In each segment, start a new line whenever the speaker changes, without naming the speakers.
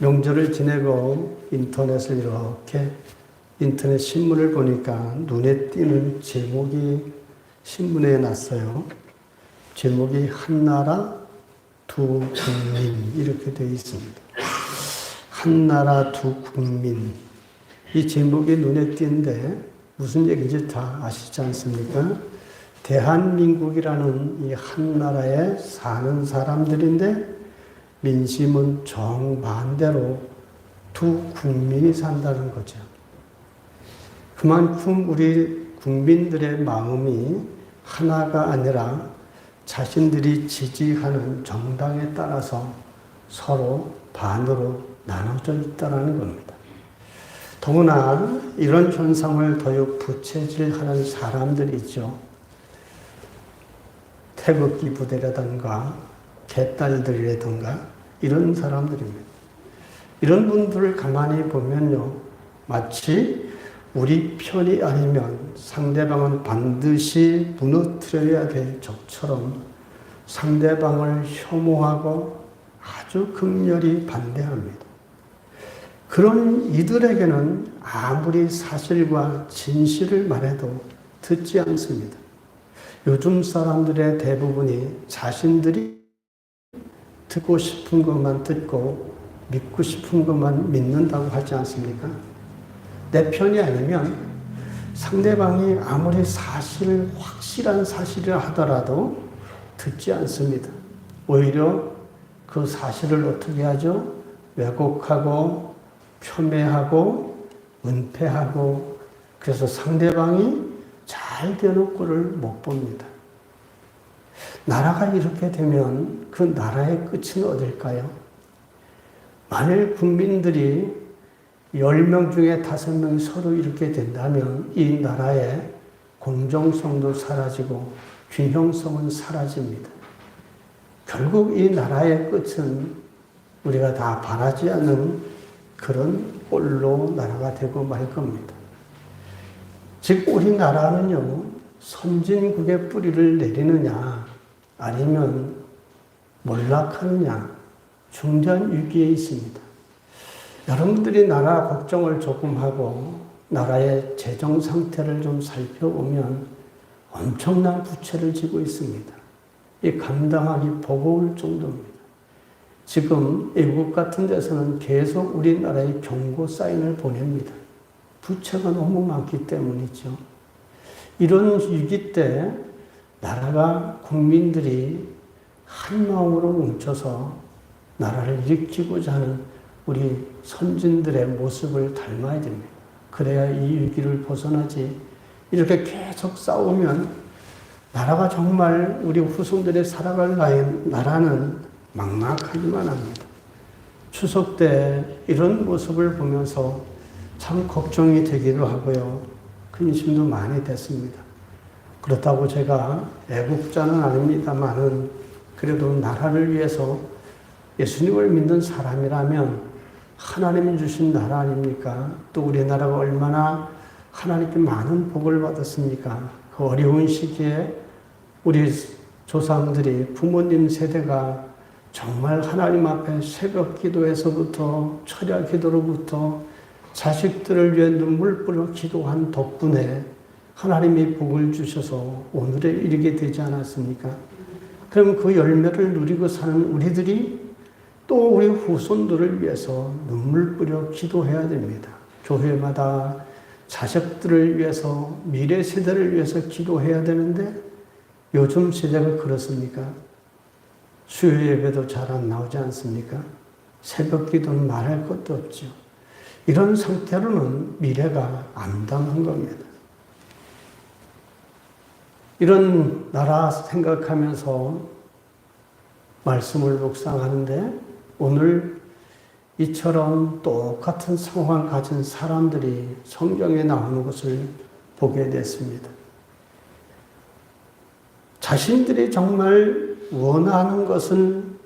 명절을 지내고 인터넷을 이렇게 인터넷 신문을 보니까 눈에 띄는 제목이 신문에 났어요. 제목이 한나라 두 국민 이렇게 되어 있습니다. 한나라 두 국민. 이 제목이 눈에 띄는데 무슨 얘기인지 다 아시지 않습니까? 대한민국이라는 이 한나라에 사는 사람들인데 민심은 정반대로 두 국민이 산다는 거죠. 그만큼 우리 국민들의 마음이 하나가 아니라 자신들이 지지하는 정당에 따라서 서로 반으로 나눠져 있다는 겁니다. 더구나 이런 현상을 더욱 부채질하는 사람들이 있죠. 태극기 부대라든가 개딸들이라든가 이런 사람들입니다. 이런 분들을 가만히 보면요, 마치 우리 편이 아니면 상대방은 반드시 무너뜨려야 될 적처럼 상대방을 혐오하고 아주 극렬히 반대합니다. 그런 이들에게는 아무리 사실과 진실을 말해도 듣지 않습니다. 요즘 사람들의 대부분이 자신들이 듣고 싶은 것만 듣고 믿고 싶은 것만 믿는다고 하지 않습니까? 내 편이 아니면 상대방이 아무리 확실한 사실이라 하더라도 듣지 않습니다. 오히려 그 사실을 어떻게 하죠? 왜곡하고 폄훼하고 은폐하고, 그래서 상대방이 잘 되는 꼴을 못 봅니다. 나라가 이렇게 되면 그 나라의 끝은 어딜까요? 만일 국민들이 10명 중에 5명이 서로 이렇게 된다면 이 나라의 공정성도 사라지고 균형성은 사라집니다. 결국 이 나라의 끝은 우리가 다 바라지 않는 그런 꼴로 나라가 되고 말 겁니다. 즉 우리나라는요, 선진국의 뿌리를 내리느냐 아니면 몰락하느냐 중간 위기에 있습니다. 여러분들이 나라 걱정을 조금 하고 나라의 재정 상태를 좀 살펴보면 엄청난 부채를 지고 있습니다. 이 감당하기 버거울 정도입니다. 지금 외국 같은 데서는 계속 우리나라에 경고 사인을 보냅니다. 부채가 너무 많기 때문이죠. 이런 위기 때 나라가 국민들이 한 마음으로 뭉쳐서 나라를 일으키고자 하는 우리 선진들의 모습을 닮아야 됩니다. 그래야 이 위기를 벗어나지. 이렇게 계속 싸우면 나라가 정말 우리 후손들의 살아갈 나라는 막막하기만 합니다. 추석 때 이런 모습을 보면서 참 걱정이 되기도 하고요. 근심도 많이 됐습니다. 그렇다고 제가 애국자는 아닙니다만은 그래도 나라를 위해서 예수님을 믿는 사람이라면 하나님이 주신 나라 아닙니까? 또 우리나라가 얼마나 하나님께 많은 복을 받았습니까? 그 어려운 시기에 우리 조상들이, 부모님 세대가 정말 하나님 앞에 새벽 기도에서부터 철야 기도로부터 자식들을 위해 눈물 뿌려 기도한 덕분에 하나님이 복을 주셔서 오늘에 이르게 되지 않았습니까? 그럼 그 열매를 누리고 사는 우리들이 또 우리 후손들을 위해서 눈물 뿌려 기도해야 됩니다. 교회마다 자식들을 위해서, 미래 세대를 위해서 기도해야 되는데 요즘 세대가 그렇습니까? 수요 예배도 잘 안 나오지 않습니까? 새벽 기도는 말할 것도 없죠. 이런 상태로는 미래가 암담한 겁니다. 이런 나라 생각하면서 말씀을 묵상하는데 오늘 이처럼 똑같은 상황을 가진 사람들이 성경에 나오는 것을 보게 됐습니다. 자신들이 정말 원하는 것은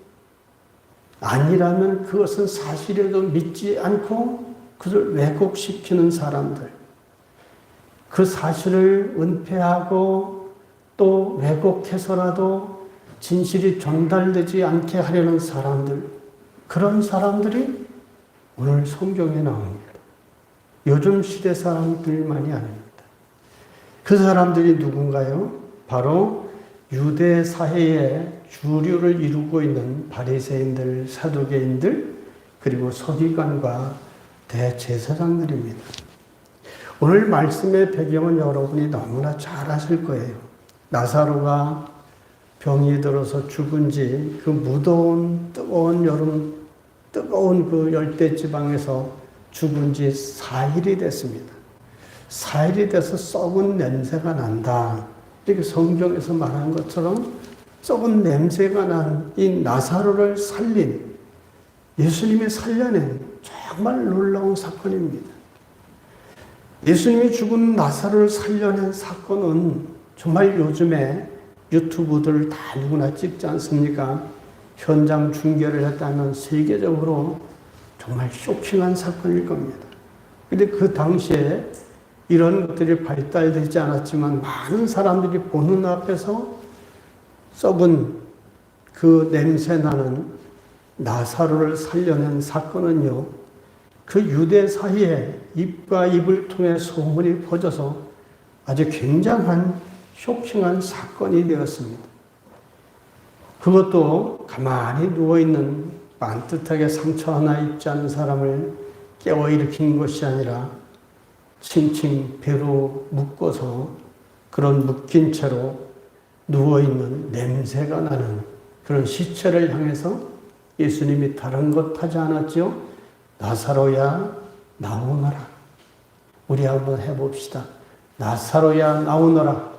아니라면 그것은 사실에도 믿지 않고 그를 왜곡시키는 사람들, 그 사실을 은폐하고 또 왜곡해서라도 진실이 전달되지 않게 하려는 사람들, 그런 사람들이 오늘 성경에 나옵니다. 요즘 시대 사람들만이 아닙니다. 그 사람들이 누군가요? 바로 유대 사회의 주류를 이루고 있는 바리새인들, 사두개인들, 그리고 서기관과 대제사장들입니다. 오늘 말씀의 배경은 여러분이 너무나 잘 아실 거예요. 나사로가 병이 들어서 죽은 지 그 무더운 뜨거운 여름, 뜨거운 그 열대지방에서 죽은 지 4일이 됐습니다. 4일이 돼서 썩은 냄새가 난다. 이렇게 성경에서 말한 것처럼 썩은 냄새가 난 이 나사로를 살린, 예수님이 살려낸 정말 놀라운 사건입니다. 예수님이 죽은 나사로를 살려낸 사건은 정말 요즘에 유튜브들 다 누구나 찍지 않습니까? 현장 중계를 했다면 세계적으로 정말 쇼킹한 사건일 겁니다. 근데 그 당시에 이런 것들이 발달되지 않았지만 많은 사람들이 보는 앞에서 썩은 그 냄새 나는 나사로를 살려낸 사건은요, 그 유대 사이에 입과 입을 통해 소문이 퍼져서 아주 굉장한 쇼킹한 사건이 되었습니다. 그것도 가만히 누워있는 반듯하게 상처 하나 입지 않은 사람을 깨워 일으킨 것이 아니라 칭칭 배로 묶어서 그런 묶인 채로 누워있는 냄새가 나는 그런 시체를 향해서 예수님이 다른 것 하지 않았죠? 나사로야 나오너라. 우리 한번 해봅시다. 나사로야 나오너라.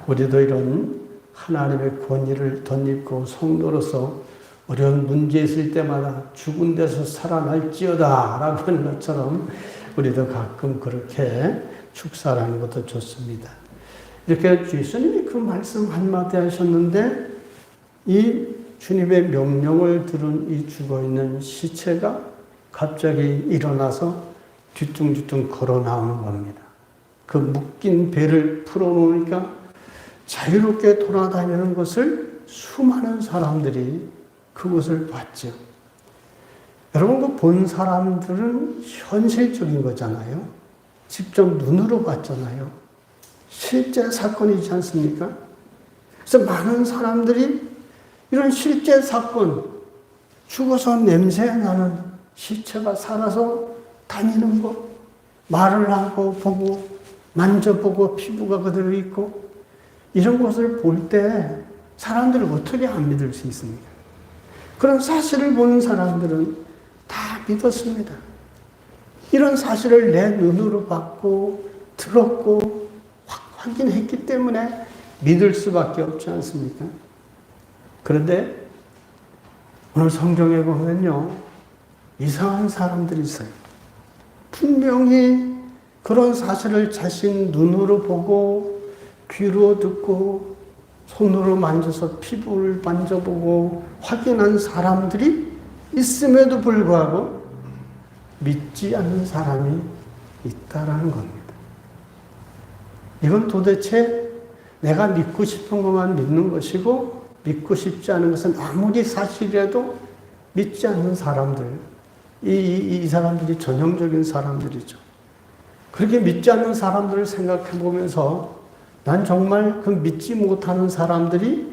우리도 이런 하나님의 권위를 덧입고 성도로서 어려운 문제 있을 때마다 죽은 데서 살아날지어다 라고 하는 것처럼 우리도 가끔 그렇게 축사라는 것도 좋습니다. 이렇게 예수님이 그 말씀 한마디 하셨는데 이 주님의 명령을 들은 이 죽어있는 시체가 갑자기 일어나서 뒤뚱뒤뚱 걸어 나오는 겁니다. 그 묶인 배를 풀어놓으니까 자유롭게 돌아다니는 것을 수많은 사람들이 그것을 봤죠. 여러분, 그 본 사람들은 현실적인 거잖아요. 직접 눈으로 봤잖아요. 실제 사건이지 않습니까? 그래서 많은 사람들이 이런 실제 사건, 죽어서 냄새 나는 시체가 살아서 다니는 것, 말을 하고 보고 만져보고 피부가 그대로 있고 이런 것을 볼 때 사람들을 어떻게 안 믿을 수 있습니까? 그런 사실을 보는 사람들은 다 믿었습니다. 이런 사실을 내 눈으로 봤고 들었고 확인했기 때문에 믿을 수밖에 없지 않습니까? 그런데 오늘 성경에 보면요, 이상한 사람들이 있어요. 분명히 그런 사실을 자신 눈으로 보고 귀로 듣고 손으로 만져서 피부를 만져보고 확인한 사람들이 있음에도 불구하고 믿지 않는 사람이 있다라는 겁니다. 이건 도대체 내가 믿고 싶은 것만 믿는 것이고 믿고 싶지 않은 것은 아무리 사실이라도 믿지 않는 사람들, 이 사람들이 전형적인 사람들이죠. 그렇게 믿지 않는 사람들을 생각해 보면서 난 정말 그 믿지 못하는 사람들이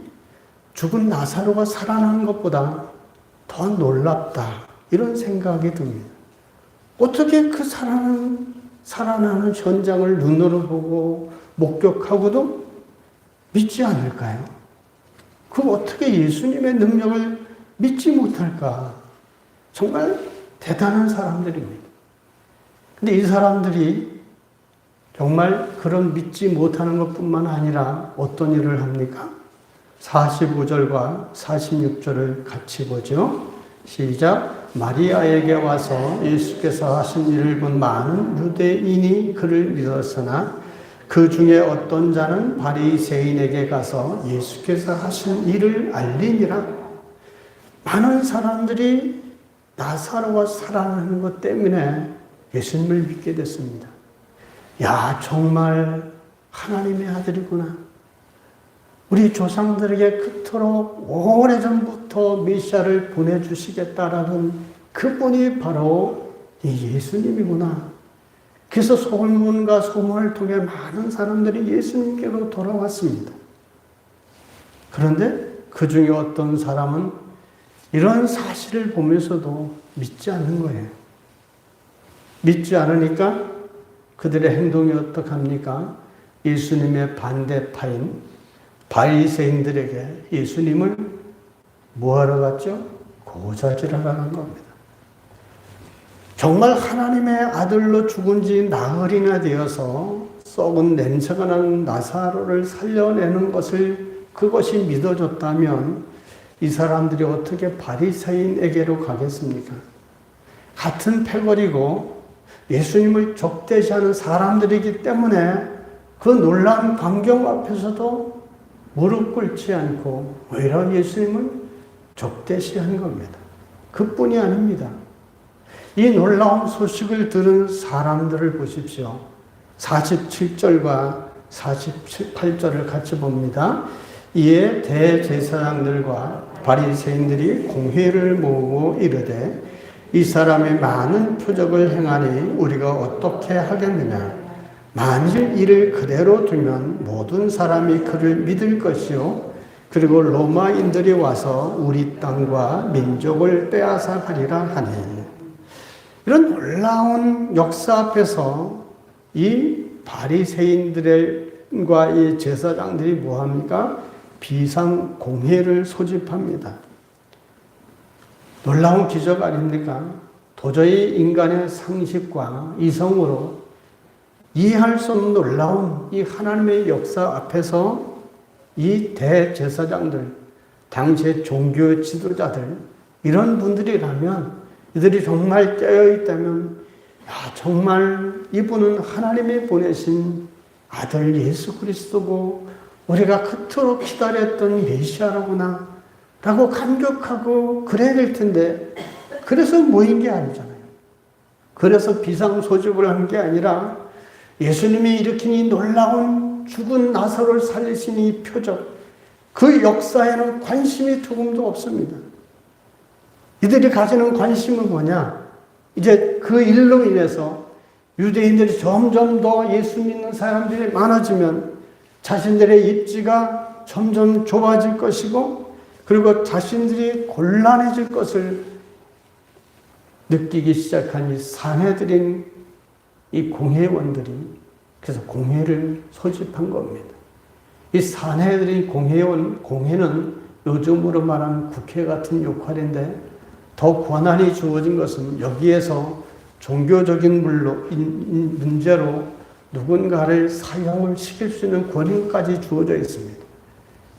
죽은 나사로가 살아난 것보다 더 놀랍다, 이런 생각이 듭니다. 어떻게 그 살아나는 현장을 눈으로 보고 목격하고도 믿지 않을까요? 그럼 어떻게 예수님의 능력을 믿지 못할까? 정말 대단한 사람들입니다. 근데 이 사람들이 정말 그런 믿지 못하는 것뿐만 아니라 어떤 일을 합니까? 45절과 46절을 같이 보죠. 시작. 마리아에게 와서 예수께서 하신 일을 본 많은 유대인이 그를 믿었으나 그 중에 어떤 자는 바리새인에게 가서 예수께서 하신 일을 알리니라. 많은 사람들이 나사로가 살아나는 것 때문에 예수님을 믿게 됐습니다. 야, 정말 하나님의 아들이구나. 우리 조상들에게 그토록 오래전부터 메시아를 보내주시겠다라는 그분이 바로 이 예수님이구나. 그래서 소문과 소문을 통해 많은 사람들이 예수님께로 돌아왔습니다. 그런데 그 중에 어떤 사람은 이런 사실을 보면서도 믿지 않는 거예요. 믿지 않으니까 그들의 행동이 어떡합니까? 예수님의 반대파인 바리새인들에게 예수님을 뭐하러 갔죠? 고자질하러 간 겁니다. 정말 하나님의 아들로 죽은 지 나흘이나 되어서 썩은 냄새가 나는 나사로를 살려내는 그것이 믿어졌다면 이 사람들이 어떻게 바리새인에게로 가겠습니까? 같은 패거리고 예수님을 적대시하는 사람들이기 때문에 그 놀라운 광경 앞에서도 무릎 꿇지 않고 오히려 예수님을 적대시한 겁니다. 그뿐이 아닙니다. 이 놀라운 소식을 들은 사람들을 보십시오. 47절과 48절을 같이 봅니다. 이에 대제사장들과 바리새인들이 공회를 모으고 이르되 이 사람이 많은 표적을 행하니 우리가 어떻게 하겠느냐. 만일 이를 그대로 두면 모든 사람이 그를 믿을 것이요 그리고 로마인들이 와서 우리 땅과 민족을 빼앗아 가리라 하니. 이런 놀라운 역사 앞에서 이 바리새인들과 이 제사장들이 뭐합니까? 비상공회를 소집합니다. 놀라운 기적 아닙니까? 도저히 인간의 상식과 이성으로 이해할 수 없는 놀라운 이 하나님의 역사 앞에서 이 대제사장들, 당시의 종교 지도자들, 이런 분들이라면 이들이 정말 깨어있다면 정말 이분은 하나님이 보내신 아들 예수 그리스도고 우리가 그토록 기다렸던 메시아라구나 라고 감격하고 그래야 될 텐데 그래서 모인 게 아니잖아요. 그래서 비상소집을 한 게 아니라 예수님이 일으킨 이 놀라운 죽은 나사로를 살리신 이 표적, 그 역사에는 관심이 조금도 없습니다. 이들이 가지는 관심은 뭐냐? 이제 그 일로 인해서 유대인들이 점점 더 예수 믿는 사람들이 많아지면 자신들의 입지가 점점 좁아질 것이고 그리고 자신들이 곤란해질 것을 느끼기 시작한 이 산헤드린 이 공회원들이 그래서 공회를 소집한 겁니다. 이 산헤드린 공회는 요즘으로 말하는 국회 같은 역할인데 더 권한이 주어진 것은 여기에서 종교적인 문제로 누군가를 사형을 시킬 수 있는 권한까지 주어져 있습니다.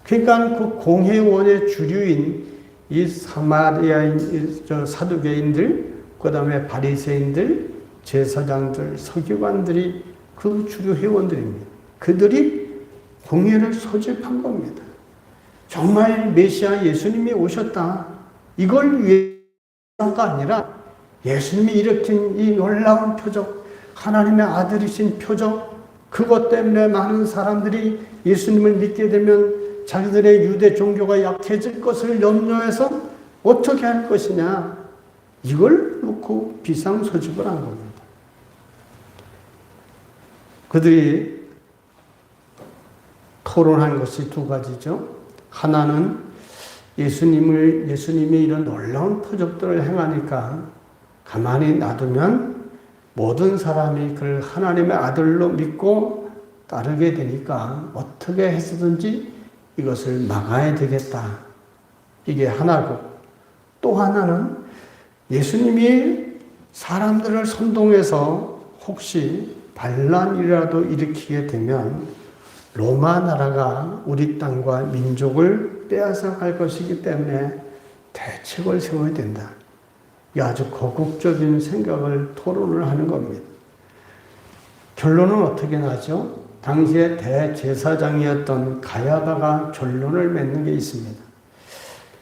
그러니까 그 공회원의 주류인 이 사마리아인, 사두개인들, 그 다음에 바리새인들, 제사장들, 서기관들이 그 주류 회원들입니다. 그들이 공회를 소집한 겁니다. 정말 메시아 예수님이 오셨다. 이걸 위해서가 아니라 예수님이 일으킨 이 놀라운 표적, 하나님의 아들이신 표적, 그것 때문에 많은 사람들이 예수님을 믿게 되면 자기들의 유대 종교가 약해질 것을 염려해서 어떻게 할 것이냐. 이걸 놓고 비상소집을 한 겁니다. 그들이 토론한 것이 두 가지죠. 하나는 예수님이 이런 놀라운 표적들을 행하니까 가만히 놔두면 모든 사람이 그를 하나님의 아들로 믿고 따르게 되니까 어떻게 해서든지 이것을 막아야 되겠다. 이게 하나고 또 하나는 예수님이 사람들을 선동해서 혹시 반란이라도 일으키게 되면 로마 나라가 우리 땅과 민족을 빼앗아 갈 것이기 때문에 대책을 세워야 된다. 이 아주 거국적인 생각을 토론을 하는 겁니다. 결론은 어떻게 나죠? 당시에 대제사장이었던 가야바가 결론을 맺는 게 있습니다.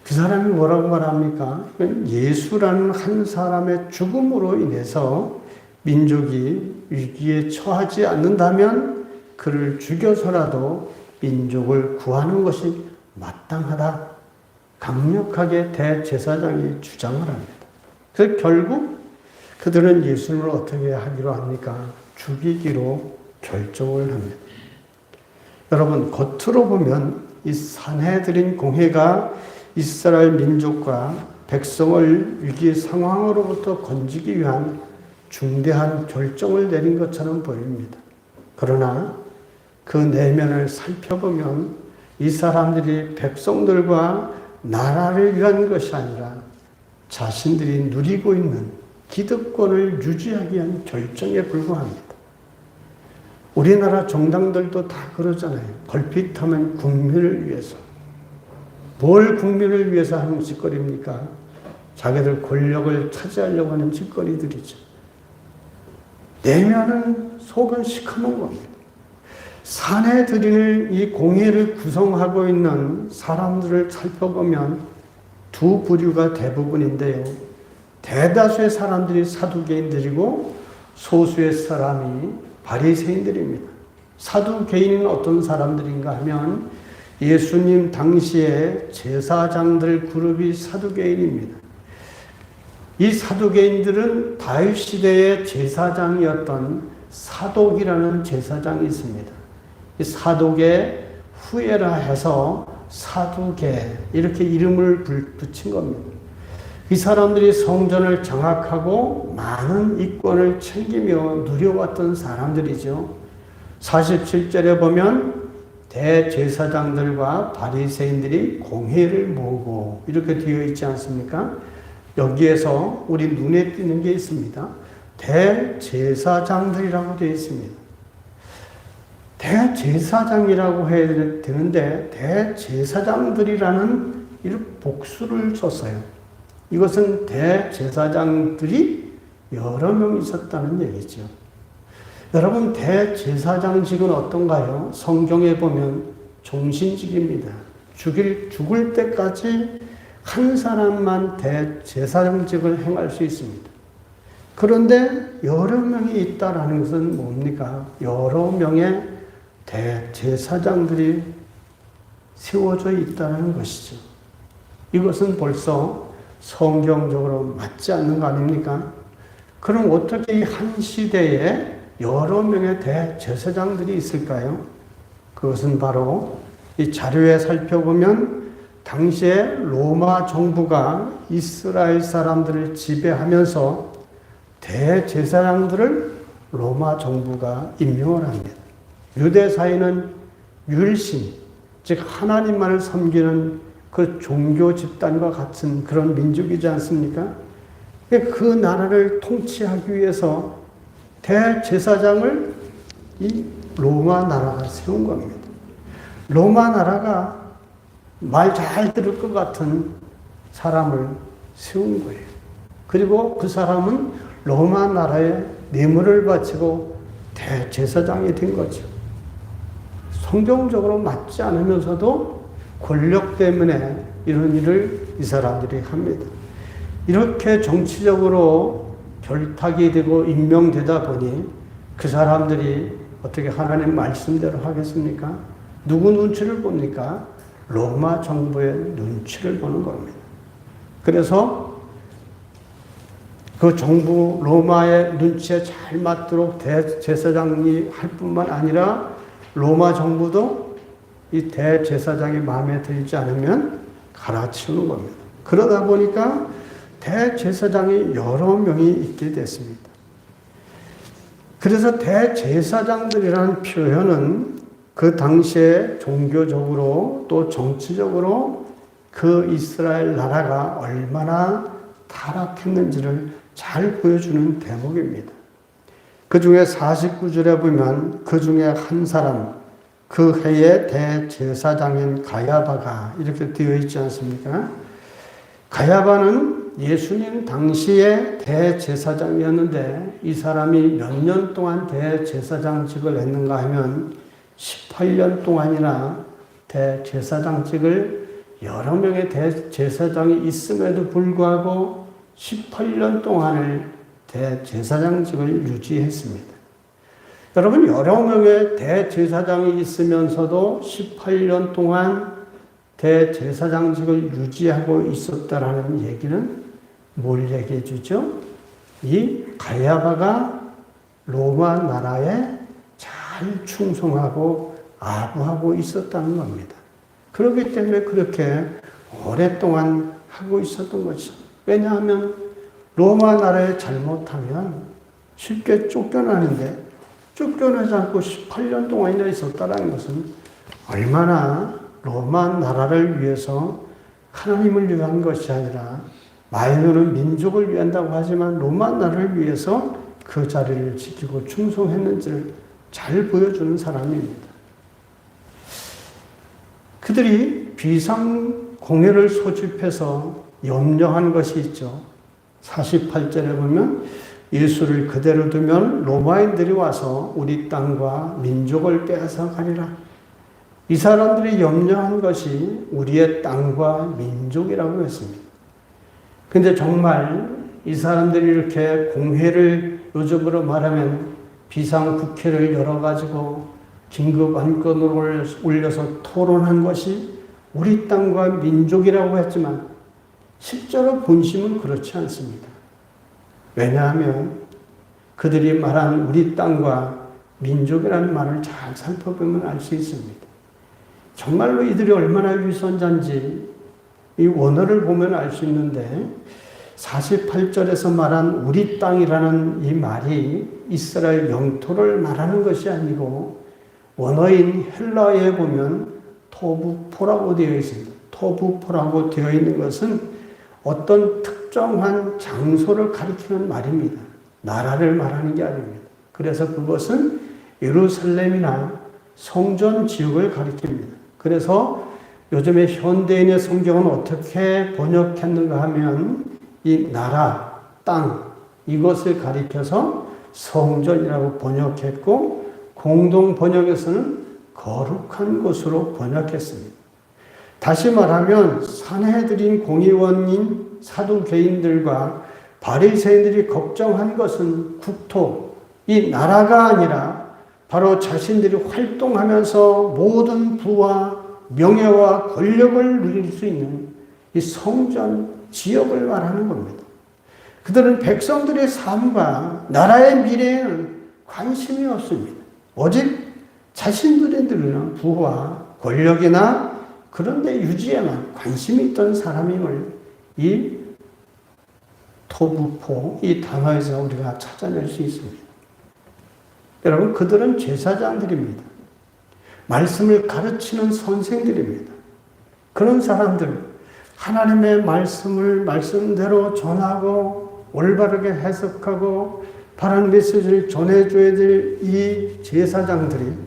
그 사람이 뭐라고 말합니까? 예수라는 한 사람의 죽음으로 인해서 민족이 위기에 처하지 않는다면 그를 죽여서라도 민족을 구하는 것이 마땅하다. 강력하게 대제사장이 주장을 합니다. 그래서 결국 그들은 예수님을 어떻게 하기로 합니까? 죽이기로 결정을 합니다. 여러분, 겉으로 보면 이 산헤드린 공회가 이스라엘 민족과 백성을 위기 상황으로부터 건지기 위한 중대한 결정을 내린 것처럼 보입니다. 그러나 그 내면을 살펴보면 이 사람들이 백성들과 나라를 위한 것이 아니라 자신들이 누리고 있는 기득권을 유지하기 위한 결정에 불과합니다. 우리나라 정당들도 다 그러잖아요. 걸핏하면 국민을 위해서. 뭘 국민을 위해서 하는 짓거리입니까? 자기들 권력을 차지하려고 하는 짓거리들이죠. 내면은 속은 시커먼 겁니다. 산헤드린을 이 공회를 구성하고 있는 사람들을 살펴보면 두 부류가 대부분인데요. 대다수의 사람들이 사두개인들이고 소수의 사람이 바리새인들입니다. 사두개인은 어떤 사람들인가 하면 예수님 당시에 제사장들 그룹이 사두개인입니다. 이 사두개인들은 다윗 시대의 제사장이었던 사독이라는 제사장이 있습니다. 이 사독의 후예라 해서 사두개 이렇게 이름을 붙인 겁니다. 이 사람들이 성전을 장악하고 많은 이권을 챙기며 누려왔던 사람들이죠. 47절에 보면 대제사장들과 바리새인들이 공회를 모으고 이렇게 되어 있지 않습니까? 여기에서 우리 눈에 띄는 게 있습니다. 대제사장들이라고 되어 있습니다. 대제사장이라고 해야 되는데 대제사장들이라는 이런 복수를 썼어요. 이것은 대제사장들이 여러 명 있었다는 얘기죠. 여러분, 대제사장직은 어떤가요? 성경에 보면 종신직입니다. 죽을 때까지 한 사람만 대제사장직을 행할 수 있습니다. 그런데 여러 명이 있다라는 것은 뭡니까? 여러 명의 대제사장들이 세워져 있다는 것이죠. 이것은 벌써 성경적으로 맞지 않는 거 아닙니까? 그럼 어떻게 이 한 시대에 여러 명의 대제사장들이 있을까요? 그것은 바로 이 자료에 살펴보면 당시에 로마 정부가 이스라엘 사람들을 지배하면서 대제사장들을 로마 정부가 임명을 합니다. 유대사회는 율신, 즉 하나님만을 섬기는 그 종교 집단과 같은 그런 민족이지 않습니까? 그 나라를 통치하기 위해서 대제사장을 이 로마 나라가 세운 겁니다. 로마 나라가 말 잘 들을 것 같은 사람을 세운 거예요. 그리고 그 사람은 로마 나라에 뇌물을 바치고 대제사장이 된 거죠. 성경적으로 맞지 않으면서도 권력 때문에 이런 일을 이 사람들이 합니다. 이렇게 정치적으로 결탁이 되고 임명되다 보니 그 사람들이 어떻게 하나님 말씀대로 하겠습니까? 누구 눈치를 봅니까? 로마 정부의 눈치를 보는 겁니다. 그래서 그 정부 로마의 눈치에 잘 맞도록 대제사장이 할 뿐만 아니라 로마 정부도 이 대제사장이 마음에 들지 않으면 갈아치우는 겁니다. 그러다 보니까 대제사장이 여러 명이 있게 됐습니다. 그래서 대제사장들이라는 표현은 그 당시에 종교적으로 또 정치적으로 그 이스라엘 나라가 얼마나 타락했는지를 잘 보여주는 대목입니다. 그 중에 49절에 보면 그 중에 한 사람, 그 해의 대제사장인 가야바가 이렇게 되어 있지 않습니까? 가야바는 예수님 당시에 대제사장이었는데 이 사람이 몇 년 동안 대제사장직을 했는가 하면 18년 동안이나 대제사장직을 여러 명의 대제사장이 있음에도 불구하고 18년 동안을 대제사장직을 유지했습니다. 여러분, 여러 명의 대제사장이 있으면서도 18년 동안 대제사장직을 유지하고 있었다라는 얘기는 뭘 얘기해 주죠? 이 가야바가 로마 나라에 잘 충성하고 아부하고 있었다는 겁니다. 그렇기 때문에 그렇게 오랫동안 하고 있었던 거죠. 왜냐하면 로마 나라에 잘못하면 쉽게 쫓겨나는데 쫓겨나지 않고 18년 동안이나 있었다는 것은 얼마나 로마 나라를 위해서 하나님을 위한 것이 아니라 말로는 민족을 위한다고 하지만 로마 나라를 위해서 그 자리를 지키고 충성했는지를 잘 보여주는 사람입니다. 그들이 비상공회를 소집해서 염려한 것이 있죠. 48절에 보면 예수를 그대로 두면 로마인들이 와서 우리 땅과 민족을 빼앗아 가리라. 이 사람들이 염려한 것이 우리의 땅과 민족이라고 했습니다. 근데 정말 이 사람들이 이렇게 공회를 요즘으로 말하면 비상국회를 열어가지고 긴급 안건을 올려서 토론한 것이 우리 땅과 민족이라고 했지만 실제로 본심은 그렇지 않습니다. 왜냐하면 그들이 말한 우리 땅과 민족이라는 말을 잘 살펴보면 알 수 있습니다. 정말로 이들이 얼마나 위선자인지 이 원어를 보면 알 수 있는데 48절에서 말한 우리 땅이라는 이 말이 이스라엘 영토를 말하는 것이 아니고 원어인 헬라어에 보면 토부포라고 되어 있습니다. 토부포라고 되어 있는 것은 어떤 특정한 장소를 가리키는 말입니다. 나라를 말하는 게 아닙니다. 그래서 그것은 예루살렘이나 성전 지역을 가리킵니다. 그래서 요즘에 현대인의 성경은 어떻게 번역했는가 하면 이 나라, 땅, 이것을 가리켜서 성전이라고 번역했고 공동 번역에서는 거룩한 곳으로 번역했습니다. 다시 말하면 산헤드린 공의원인 사두개인들과 바리새인들이 걱정한 것은 국토, 이 나라가 아니라 바로 자신들이 활동하면서 모든 부와 명예와 권력을 누릴 수 있는 이 성전 지역을 말하는 겁니다. 그들은 백성들의 삶과 나라의 미래에는 관심이 없습니다. 오직 자신들의 누리는 부와 권력이나 그런 데 유지에만 관심이 있던 사람임을 이 토부포, 이 단어에서 우리가 찾아낼 수 있습니다. 여러분, 그들은 제사장들입니다. 말씀을 가르치는 선생들입니다. 그런 사람들, 하나님의 말씀을 말씀대로 전하고 올바르게 해석하고 바른 메시지를 전해줘야 될 이 제사장들이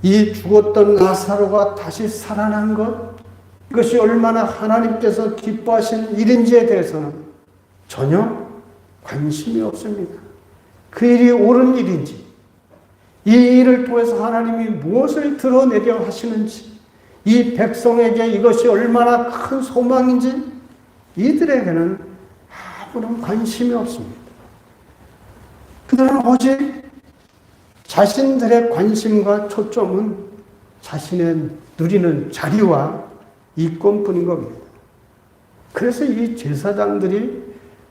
이 죽었던 나사로가 다시 살아난 것, 이것이 얼마나 하나님께서 기뻐하신 일인지에 대해서는 전혀 관심이 없습니다. 그 일이 옳은 일인지, 이 일을 통해서 하나님이 무엇을 드러내려 하시는지, 이 백성에게 이것이 얼마나 큰 소망인지 이들에게는 아무런 관심이 없습니다. 그들은 오직 자신들의 관심과 초점은 자신의 누리는 자리와 이권뿐인 겁니다. 그래서 이 제사장들이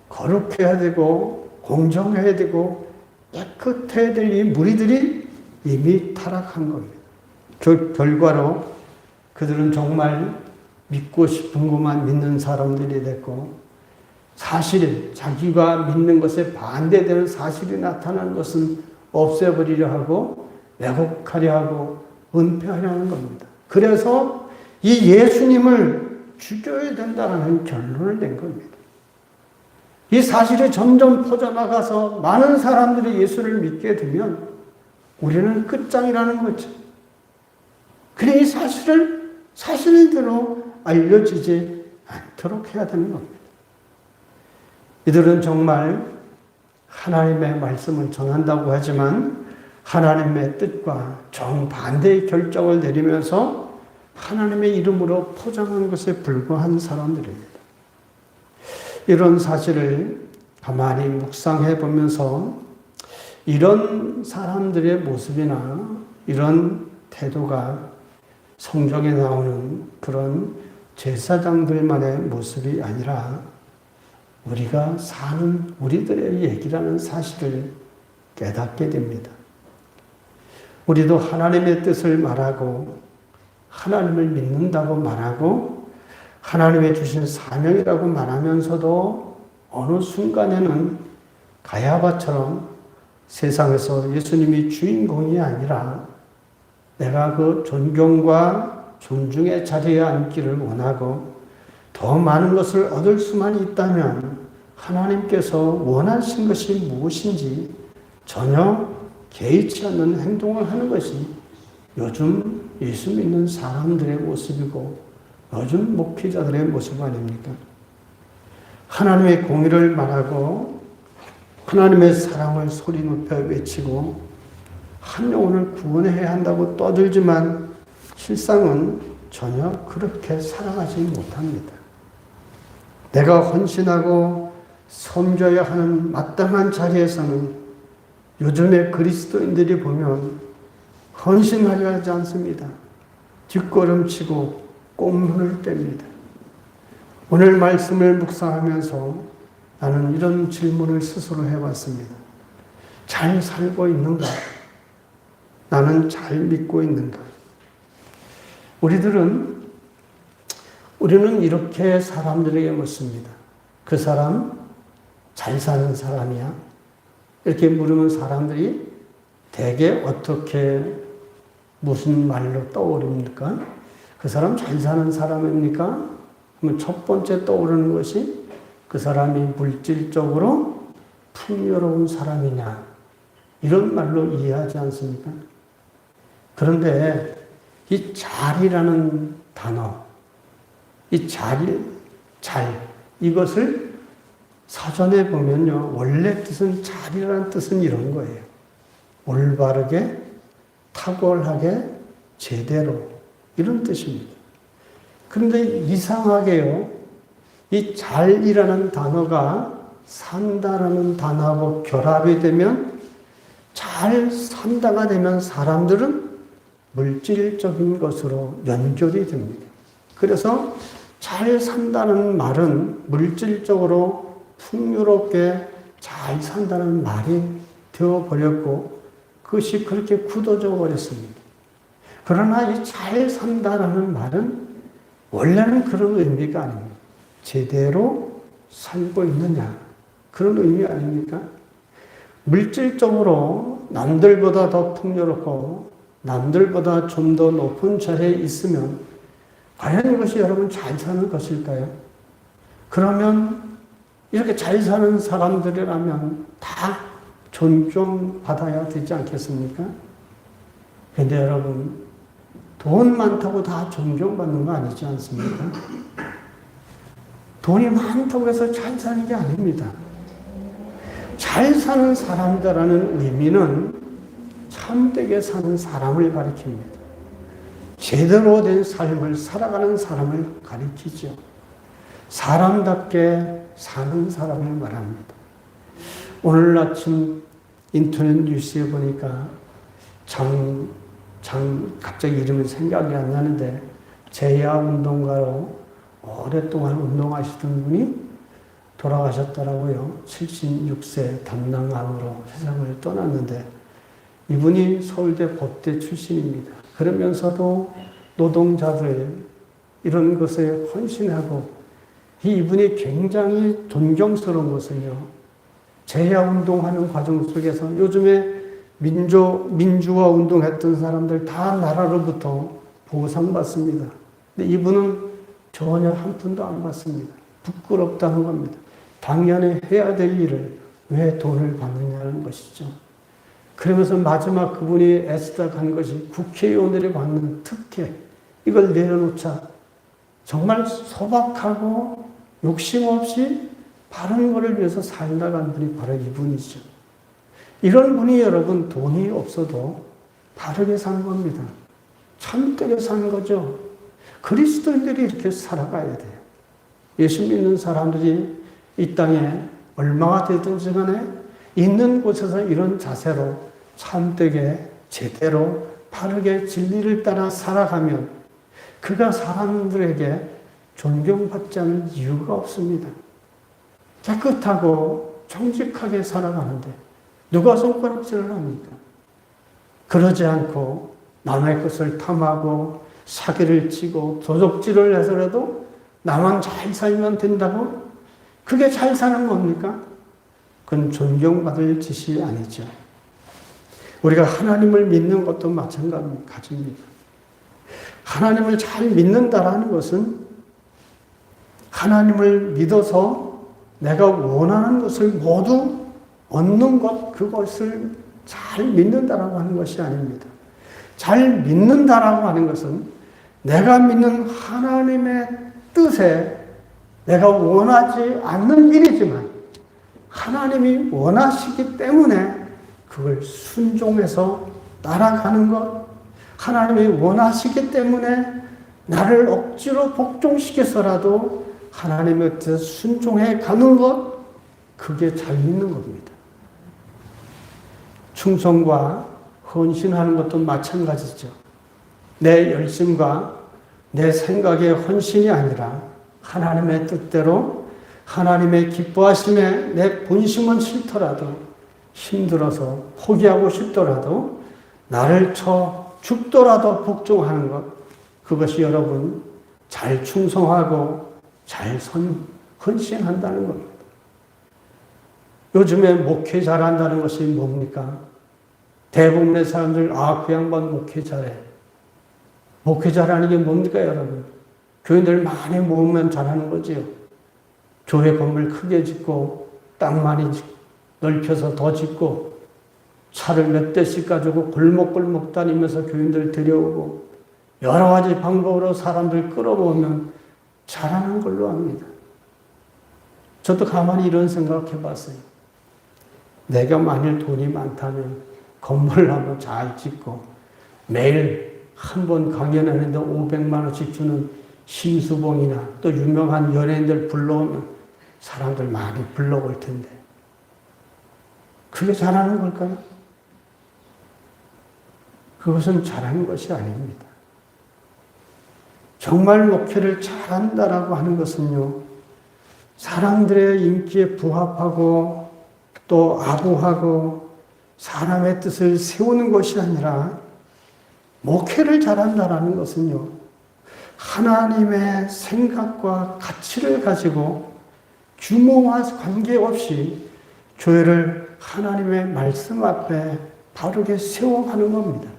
거룩해야 되고 공정해야 되고 깨끗해야 될 이 무리들이 이미 타락한 겁니다. 결과로 그들은 정말 믿고 싶은 것만 믿는 사람들이 됐고 사실 자기가 믿는 것에 반대되는 사실이 나타나는 것은 없애버리려 하고 왜곡하려 하고 은폐하려 하는 겁니다. 그래서 이 예수님을 죽여야 된다는 결론을 낸 겁니다. 이 사실이 점점 퍼져나가서 많은 사람들이 예수를 믿게 되면 우리는 끝장이라는 거죠. 그래 이 사실을 사실대로 알려지지 않도록 해야 되는 겁니다. 이들은 정말 하나님의 말씀을 전한다고 하지만 하나님의 뜻과 정반대의 결정을 내리면서 하나님의 이름으로 포장한 것에 불과한 사람들입니다. 이런 사실을 가만히 묵상해 보면서 이런 사람들의 모습이나 이런 태도가 성경에 나오는 그런 제사장들만의 모습이 아니라 우리가 사는 우리들의 얘기라는 사실을 깨닫게 됩니다. 우리도 하나님의 뜻을 말하고 하나님을 믿는다고 말하고 하나님의 주신 사명이라고 말하면서도 어느 순간에는 가야바처럼 세상에서 예수님이 주인공이 아니라 내가 그 존경과 존중의 자리에 앉기를 원하고 더 많은 것을 얻을 수만 있다면 하나님께서 원하신 것이 무엇인지 전혀 개의치 않는 행동을 하는 것이 요즘 예수 믿는 사람들의 모습이고 요즘 목회자들의 모습 아닙니까? 하나님의 공의를 말하고 하나님의 사랑을 소리 높여 외치고 한 영혼을 구원해야 한다고 떠들지만 실상은 전혀 그렇게 살아가지 못합니다. 내가 헌신하고 섬겨야 하는 마땅한 자리에서는 요즘의 그리스도인들이 보면 헌신하려 하지 않습니다. 뒷걸음치고 꽁문을 뗍니다. 오늘 말씀을 묵상하면서 나는 이런 질문을 스스로 해봤습니다. 잘 살고 있는가? 나는 잘 믿고 있는가? 우리는 이렇게 사람들에게 묻습니다. 그 사람 잘 사는 사람이야? 이렇게 물으면 사람들이 대개 어떻게 무슨 말로 떠오릅니까? 그 사람 잘 사는 사람입니까? 그러면 첫 번째 떠오르는 것이 그 사람이 물질적으로 풍요로운 사람이냐? 이런 말로 이해하지 않습니까? 그런데 이 잘이라는 단어, 이 잘, 이것을 사전에 보면요, 원래 뜻은 잘이라는 뜻은 이런 거예요. 올바르게, 탁월하게, 제대로, 이런 뜻입니다. 그런데 이상하게요, 이 잘이라는 단어가 산다라는 단어하고 결합이 되면 잘 산다가 되면 사람들은 물질적인 것으로 연결이 됩니다. 그래서 잘 산다는 말은 물질적으로 풍요롭게 잘 산다는 말이 되어버렸고 그것이 그렇게 굳어져 버렸습니다. 그러나 이 잘 산다라는 말은 원래는 그런 의미가 아닙니다. 제대로 살고 있느냐 그런 의미 아닙니까? 물질적으로 남들보다 더 풍요롭고 남들보다 좀 더 높은 자리에 있으면 과연 이것이 여러분 잘 사는 것일까요? 그러면 이렇게 잘 사는 사람들이라면 다 존중받아야 되지 않겠습니까? 그런데 여러분 돈 많다고 다 존경받는 거 아니지 않습니까? 돈이 많다고 해서 잘 사는 게 아닙니다. 잘 사는 사람이라는 의미는 참되게 사는 사람을 가리킵니다. 제대로 된 삶을 살아가는 사람을 가리키죠. 사람답게 사는 사람을 말합니다. 오늘 아침 인터넷 뉴스에 보니까 갑자기 이름이 생각이 안 나는데 제야운동가로 오랫동안 운동하시던 분이 돌아가셨더라고요. 76세 담낭암으로 세상을 떠났는데 이분이 서울대 법대 출신입니다. 그러면서도 노동자들 이런 것에 헌신하고 이분이 굉장히 존경스러운 것은요. 제야운동하는 과정 속에서 요즘에 민주화 운동했던 사람들 다 나라로부터 보상받습니다. 근데 이분은 전혀 한 푼도 안 받습니다. 부끄럽다는 겁니다. 당연히 해야 될 일을 왜 돈을 받느냐는 것이죠. 그러면서 마지막 그분이 애쓰다 간 것이 국회의원들이 받는 특혜, 이걸 내려놓자 정말 소박하고 욕심 없이 바른 것을 위해서 살다간 분이 바로 이분이죠. 이런 분이 여러분 돈이 없어도 바르게 사는 겁니다. 참되게 사는 거죠. 그리스도인들이 이렇게 살아가야 돼요. 예수 믿는 사람들이 이 땅에 얼마가 되든지 간에 있는 곳에서 이런 자세로 참되게 제대로 바르게 진리를 따라 살아가면 그가 사람들에게 존경받지 않을 이유가 없습니다. 깨끗하고 정직하게 살아가는데 누가 손가락질을 합니까? 그러지 않고 남의 것을 탐하고 사기를 치고 도적질을 해서라도 나만 잘 살면 된다고? 그게 잘 사는 겁니까? 그건 존경받을 짓이 아니죠. 우리가 하나님을 믿는 것도 마찬가지입니다. 하나님을 잘 믿는다라는 것은 하나님을 믿어서 내가 원하는 것을 모두 얻는 것, 그것을 잘 믿는다라고 하는 것이 아닙니다. 잘 믿는다라고 하는 것은 내가 믿는 하나님의 뜻에 내가 원하지 않는 일이지만 하나님이 원하시기 때문에 그걸 순종해서 따라가는 것, 하나님이 원하시기 때문에 나를 억지로 복종시켜서라도 하나님의 뜻에 순종해 가는 것, 그게 잘 믿는 겁니다. 충성과 헌신하는 것도 마찬가지죠. 내 열심과 내 생각의 헌신이 아니라 하나님의 뜻대로 하나님의 기뻐하심에 내 본심은 싫더라도 힘들어서 포기하고 싶더라도 나를 쳐 죽더라도 복종하는 것, 그것이 여러분 잘 충성하고 잘 헌신한다는 겁니다. 요즘에 목회 잘한다는 것이 뭡니까? 대부분의 사람들 그 양반 목회 잘해. 목회 잘하는 게 뭡니까 여러분? 교인들 많이 모으면 잘하는 거지요. 교회 건물 크게 짓고 땅 많이 넓혀서 더 짓고 차를 몇 대씩 가지고 골목골목 다니면서 교인들 데려오고 여러 가지 방법으로 사람들 끌어모으면 잘하는 걸로 압니다. 저도 가만히 이런 생각해 봤어요. 내가 만일 돈이 많다면 건물을 한번 잘 짓고 매일 한 번 강연하는데 500만 원씩 주는 심수봉이나 또 유명한 연예인들 불러오면 사람들 많이 불러올 텐데 그게 잘하는 걸까요? 그것은 잘하는 것이 아닙니다. 정말 목회를 잘한다라고 하는 것은요, 사람들의 인기에 부합하고 또 아부하고 사람의 뜻을 세우는 것이 아니라 목회를 잘한다라는 것은요, 하나님의 생각과 가치를 가지고 규모와 관계없이 교회를 하나님의 말씀 앞에 바르게 세워가는 겁니다.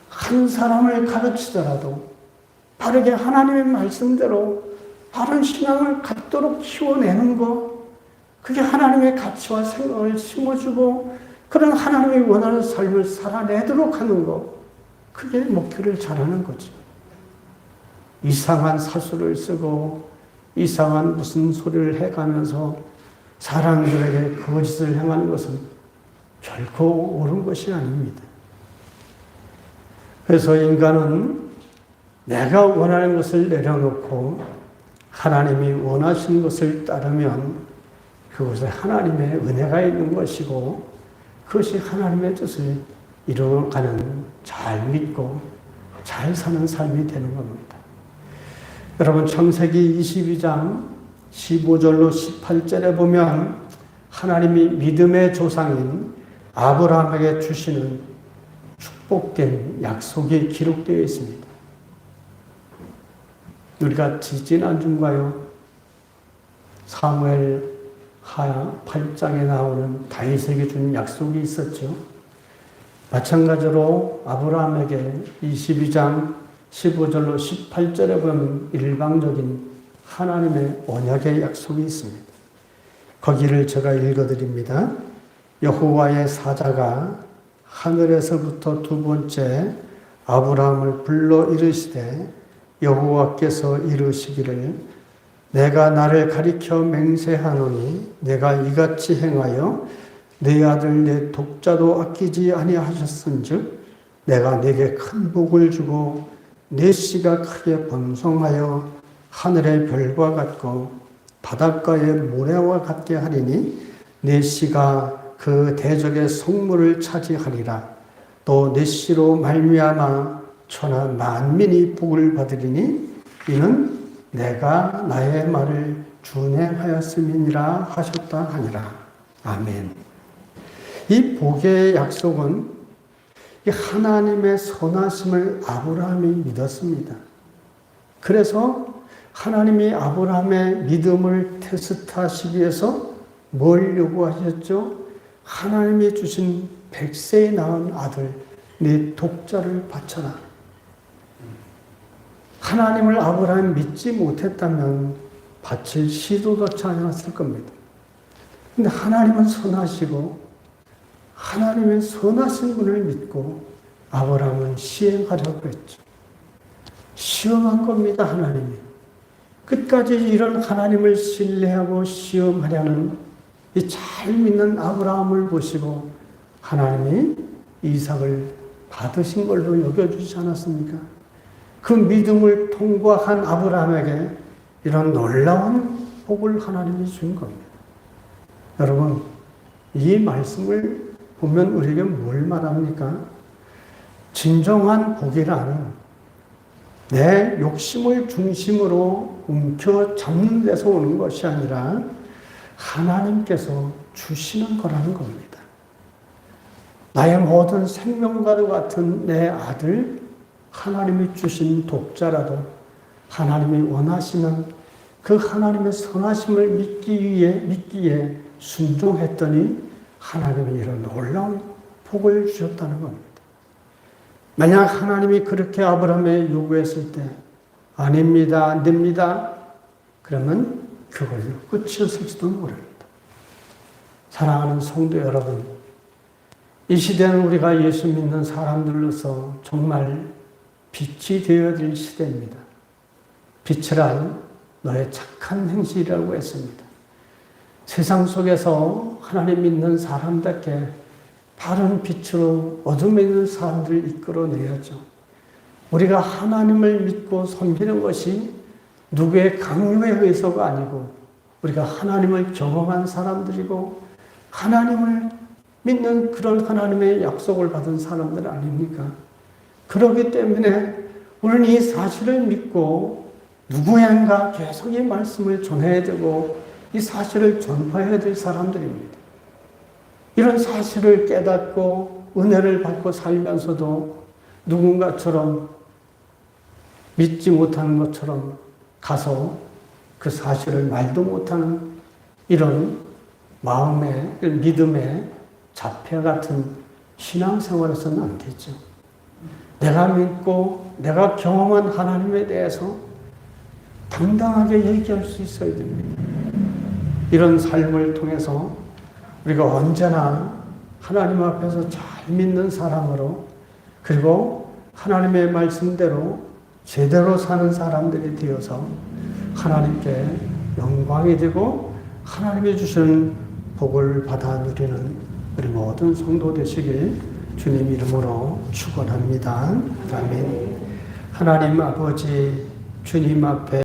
한 사람을 가르치더라도 바르게 하나님의 말씀대로 바른 신앙을 갖도록 키워내는 것, 그게 하나님의 가치와 생각을 심어주고 그런 하나님이 원하는 삶을 살아내도록 하는 것, 그게 목표를 잘하는 거죠. 이상한 사수를 쓰고 이상한 무슨 소리를 해가면서 사람들에게 거짓을 행하는 것은 결코 옳은 것이 아닙니다. 그래서 인간은 내가 원하는 것을 내려놓고 하나님이 원하시는 것을 따르면 그것에 하나님의 은혜가 있는 것이고 그것이 하나님의 뜻을 이루어가는 잘 믿고 잘 사는 삶이 되는 겁니다. 여러분 창세기 22장 15절로 18절에 보면 하나님이 믿음의 조상인 아브라함에게 주시는 축복된 약속이 기록되어 있습니다. 우리가 지난주인가요? 사무엘 하 8장에 나오는 다윗에게 준 약속이 있었죠. 마찬가지로 아브라함에게 22장 15절로 18절에 보면 일방적인 하나님의 언약의 약속이 있습니다. 거기를 제가 읽어드립니다. 여호와의 사자가 하늘에서부터 두 번째 아브라함을 불러 이르시되 여호와께서 이르시기를 내가 나를 가리켜 맹세하노니 내가 이같이 행하여 내 아들 내 독자도 아끼지 아니하셨은즉 내가 내게 큰 복을 주고 내 씨가 크게 번성하여 하늘의 별과 같고 바닷가의 모래와 같게 하리니 내 씨가 그 대적의 성물을 차지하리라. 또 내 씨로 말미암아 천하 만민이 복을 받으리니 이는 내가 나의 말을 준행하였음이니라 하셨다 하니라. 아멘. 이 복의 약속은 이 하나님의 선하심을 아브라함이 믿었습니다. 그래서 하나님이 아브라함의 믿음을 테스트하시기 위해서 뭘 요구하셨죠? 하나님이 주신 100세에 낳은 아들, 네 독자를 바쳐라. 하나님을 아브라함이 믿지 못했다면 바칠 시도조차 않았을 겁니다. 근데 하나님은 선하시고 하나님의 선하신 분을 믿고 아브라함은 시행하려고 했죠. 시험한 겁니다, 하나님이. 끝까지 이런 하나님을 신뢰하고 시험하려는 이 잘 믿는 아브라함을 보시고 하나님이 이삭을 받으신 걸로 여겨주지 않았습니까? 그 믿음을 통과한 아브라함에게 이런 놀라운 복을 하나님이 준 겁니다. 여러분, 이 말씀을 보면 우리에게 뭘 말합니까? 진정한 복이란 내 욕심을 중심으로 움켜잡는 데서 오는 것이 아니라 하나님께서 주시는 거라는 겁니다. 나의 모든 생명과도 같은 내 아들, 하나님이 주신 독자라도 하나님이 원하시는 그 하나님의 선하심을 믿기에 순종했더니 하나님이 이런 놀라운 복을 주셨다는 겁니다. 만약 하나님이 그렇게 아브라함에 요구했을 때 아닙니다, 안 됩니다. 그러면 그걸로 끝이었을지도 모릅니다. 사랑하는 성도 여러분, 이 시대는 우리가 예수 믿는 사람들로서 정말 빛이 되어야 될 시대입니다. 빛이란 너의 착한 행실이라고 했습니다. 세상 속에서 하나님 믿는 사람답게 바른 빛으로 어둠에 있는 사람들을 이끌어내야죠. 우리가 하나님을 믿고 섬기는 것이 누구의 강요에 의해서가 아니고 우리가 하나님을 경험한 사람들이고 하나님을 믿는 그런 하나님의 약속을 받은 사람들 아닙니까? 그렇기 때문에 우리는 이 사실을 믿고 누구인가 계속 이 말씀을 전해야 되고 이 사실을 전파해야 될 사람들입니다. 이런 사실을 깨닫고 은혜를 받고 살면서도 누군가처럼 믿지 못하는 것처럼 가서 그 사실을 말도 못하는 이런 마음의 믿음의 자폐 같은 신앙생활에서는 안 되죠. 내가 믿고 내가 경험한 하나님에 대해서 당당하게 얘기할 수 있어야 됩니다. 이런 삶을 통해서 우리가 언제나 하나님 앞에서 잘 믿는 사람으로 그리고 하나님의 말씀대로 제대로 사는 사람들이 되어서 하나님께 영광이 되고 하나님이 주시는 복을 받아 누리는 우리 모든 성도 되시길 주님 이름으로 축원합니다. 아멘. 하나님 아버지 주님 앞에